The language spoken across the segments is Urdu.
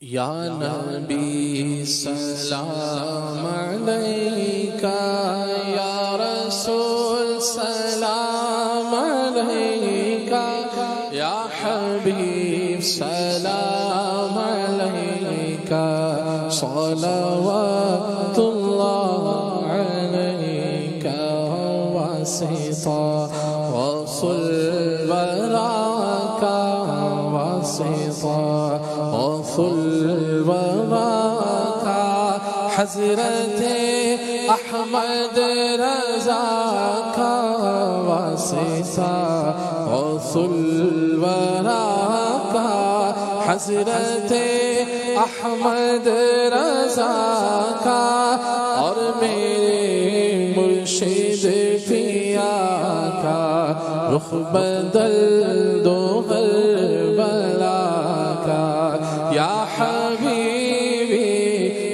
یا نبی سلام علیکہ، یا رسول سلام علیکہ، یا حبیب سلام علیکہ، صلوات اللہ علیکہ واسطہ رسول براکہ واسطہ کا حضرت احمد رضا کا واسطہ رسول کا حضرت احمد رضا کا اور میرے مرشد پیا کا رخ بدل دو کربلا کا یا حبیبی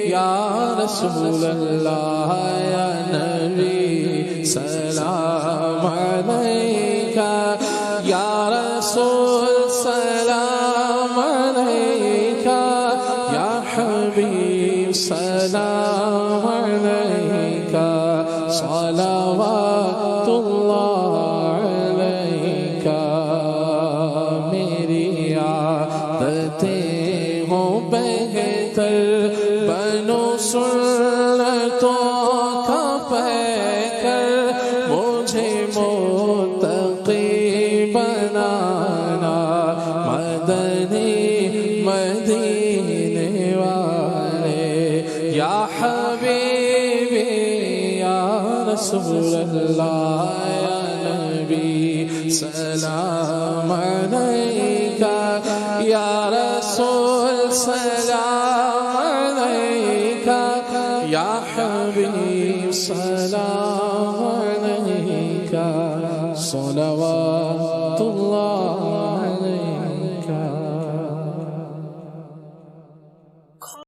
یا رسول اللہ یا نبی سلام علیکہ یا رسول سلام علیکہ یا حبیب سلام علیکہ صلوات اللہ علیکہ میری عادتیں ہوں بہتر بنو سنتوں کا پیکر مجھے متقی بنانا مدنی مدینے والے یا حبیبی یا رسول اللہ یا نبی سلام علیکہ یا رسول سلام علیکہ یا حبیب سلام علیکہ صلوات اللہ